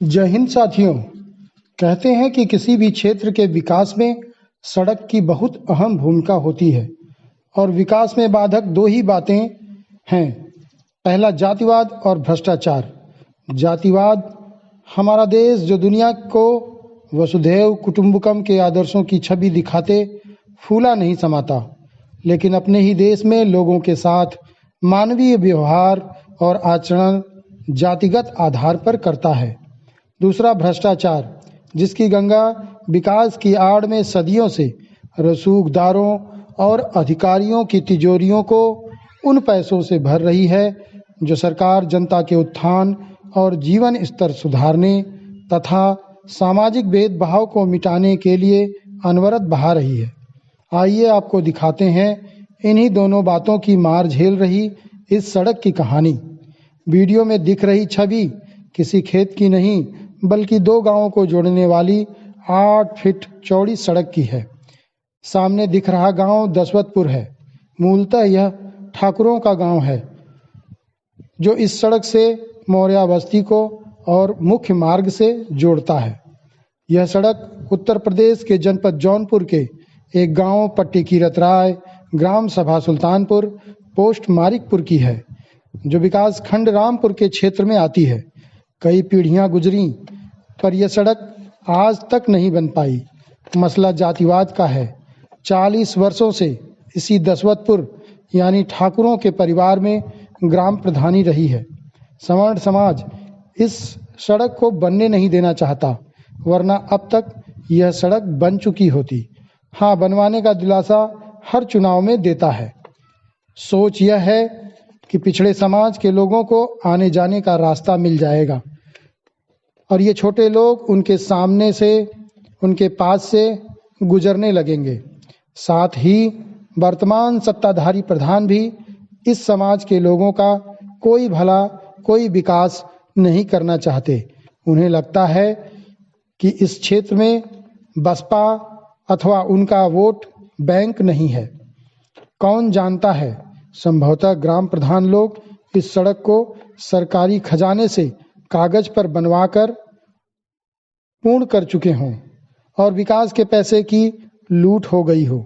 जय हिंद साथियों। कहते हैं कि किसी भी क्षेत्र के विकास में सड़क की बहुत अहम भूमिका होती है और विकास में बाधक दो ही बातें हैं। पहला जातिवाद और भ्रष्टाचार। जातिवाद हमारा देश जो दुनिया को वसुधैव कुटुंबकम के आदर्शों की छवि दिखाते फूला नहीं समाता, लेकिन अपने ही देश में लोगों के साथ मानवीय व्यवहार और आचरण जातिगत आधार पर करता है। दूसरा भ्रष्टाचार, जिसकी गंगा विकास की आड़ में सदियों से रसूखदारों और अधिकारियों की तिजोरियों को उन पैसों से भर रही है जो सरकार जनता के उत्थान और जीवन स्तर सुधारने तथा सामाजिक भेदभाव को मिटाने के लिए अनवरत बहा रही है। आइए आपको दिखाते हैं इन्हीं दोनों बातों की मार झेल रही इस सड़क की कहानी। वीडियो में दिख रही छवि किसी खेत की नहीं बल्कि दो गांवों को जोड़ने वाली 8 फीट चौड़ी सड़क की है। सामने दिख रहा गांव दसवतपुर है। मूलतः यह ठाकुरों का गांव है जो इस सड़क से मौर्या बस्ती को और मुख्य मार्ग से जोड़ता है। यह सड़क उत्तर प्रदेश के जनपद जौनपुर के एक गांव पट्टी कीरत राय, ग्राम सभा सुल्तानपुर, पोस्ट मारिकपुर की है, जो विकास खंड रामपुर के क्षेत्र में आती है। कई पीढ़ियां गुजरी पर यह सड़क आज तक नहीं बन पाई। मसला जातिवाद का है। 40 वर्षों से इसी दसवतपुर यानी ठाकुरों के परिवार में ग्राम प्रधानी रही है। सवर्ण समाज इस सड़क को बनने नहीं देना चाहता, वरना अब तक यह सड़क बन चुकी होती। हाँ, बनवाने का दिलासा हर चुनाव में देता है। सोच यह है कि पिछड़े समाज के लोगों को आने जाने का रास्ता मिल जाएगा और ये छोटे लोग उनके सामने से, उनके पास से गुजरने लगेंगे। साथ ही वर्तमान सत्ताधारी प्रधान भी इस समाज के लोगों का कोई भला, कोई विकास नहीं करना चाहते। उन्हें लगता है कि इस क्षेत्र में बसपा अथवा उनका वोट बैंक नहीं है। कौन जानता है, संभवतः ग्राम प्रधान लोग इस सड़क को सरकारी खजाने से कागज पर बनवाकर पूर्ण कर चुके हों और विकास के पैसे की लूट हो गई हो।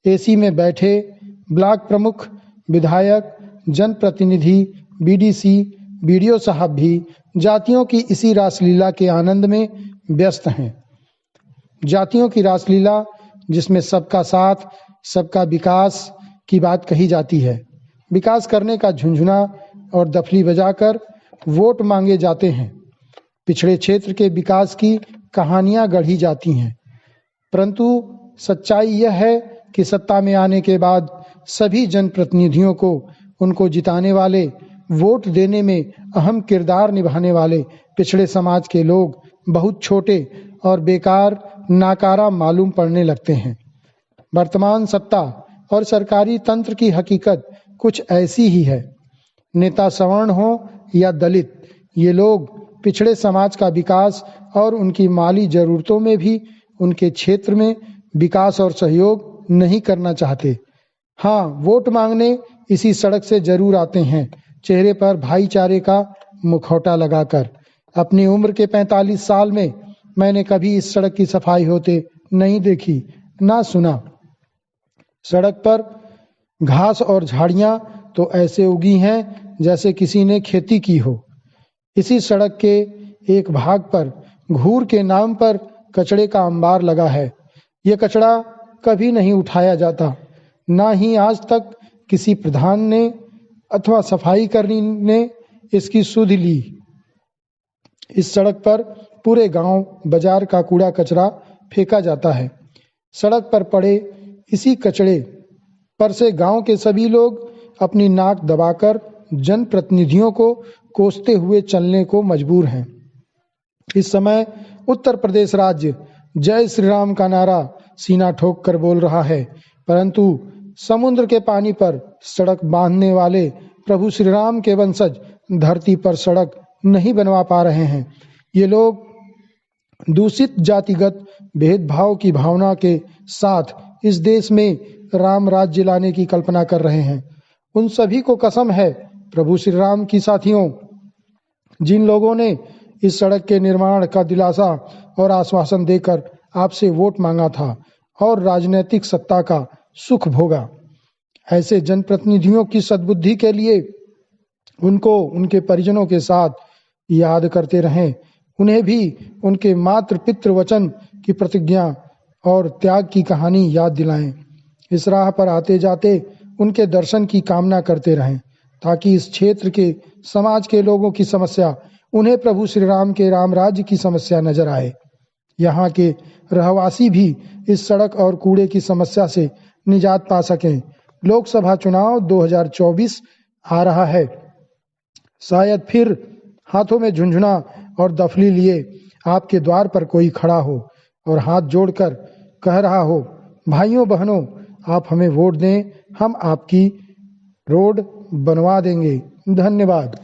एसी में बैठे ब्लॉक प्रमुख, विधायक, जनप्रतिनिधि, बीडीसी, बीडीओ साहब भी जातियों की इसी रासलीला के आनंद में व्यस्त हैं। जातियों की रासलीला जिसमें सबका साथ, सबका विकास की बात कही जाती है। विकास करने का झुंझुना और दफली बजाकर वोट मांगे जाते हैं। पिछड़े क्षेत्र के विकास की कहानियां गढ़ी जाती हैं, परंतु सच्चाई यह है कि सत्ता में आने के बाद सभी जनप्रतिनिधियों को उनको जिताने वाले, वोट देने में अहम किरदार निभाने वाले पिछड़े समाज के लोग बहुत छोटे और बेकार, नाकारा मालूम पड़ने लगते हैं। वर्तमान सत्ता और सरकारी तंत्र की हकीकत कुछ ऐसी ही है। नेता सवर्ण हो या दलित, ये लोग पिछड़े समाज का विकास और उनकी माली जरूरतों में भी उनके क्षेत्र में विकास और सहयोग नहीं करना चाहते। हाँ, वोट मांगने इसी सड़क से जरूर आते हैं, चेहरे पर भाईचारे का मुखौटा लगाकर। अपनी उम्र के 45 साल में मैंने कभी इस सड़क की सफाई होते नहीं देखी, ना सुना। सड़क पर घास और झाड़ियां तो ऐसे उगी हैं जैसे किसी ने खेती की हो। इसी सड़क के एक भाग पर घूर के नाम पर कचड़े का अंबार लगा है। यह कचड़ा कभी नहीं उठाया जाता, ना ही आज तक किसी प्रधान ने अथवा सफाई कर्मी ने इसकी सुध ली। इस सड़क पर पूरे गांव, बाजार का कूड़ा कचरा फेंका जाता है। सड़क पर पड़े इसी कचड़े पर से गांव के सभी लोग अपनी नाक दबाकर जनप्रतिनिधियों को कोसते हुए चलने को मजबूर हैं। इस समय उत्तर प्रदेश राज्य जय श्री राम का नारा सीना ठोक कर बोल रहा है, परंतु समुद्र के पानी पर सड़क बांधने वाले प्रभु श्री राम के वंशज धरती पर सड़क नहीं बनवा पा रहे हैं। ये लोग दूषित जातिगत भेदभाव की भावना के साथ इस देश में राम राज्य लाने की कल्पना कर रहे हैं। उन सभी को कसम है प्रभु श्री राम की साथियों, जिन लोगों ने इस सड़क के निर्माण का दिलासा और आश्वासन देकर आपसे वोट मांगा था और राजनीतिक सत्ता का सुख भोगा। ऐसे जनप्रतिनिधियों की सद्बुद्धि के लिए उनको उनके परिजनों के साथ याद करते रहें। उन्हें भी उनके मातृ पितृ वचन की प्रतिज्ञा और त्याग की कहानी याद दिलाएं। इस राह पर आते जाते उनके दर्शन की कामना करते रहें, ताकि इस क्षेत्र के समाज के लोगों की समस्या उन्हें प्रभु श्री राम के राम राज्य की समस्या नजर आए। यहाँ के रहवासी भी इस सड़क और कूड़े की समस्या से निजात पा सकें। लोकसभा चुनाव 2024 आ रहा है। शायद फिर हाथों में झुंझुना और दफली लिए आपके द्वार पर कोई खड़ा हो और हाथ जोड़कर कह रहा हो, भाइयों बहनों, आप हमें वोट दें, हम आपकी रोड बनवा देंगे। धन्यवाद।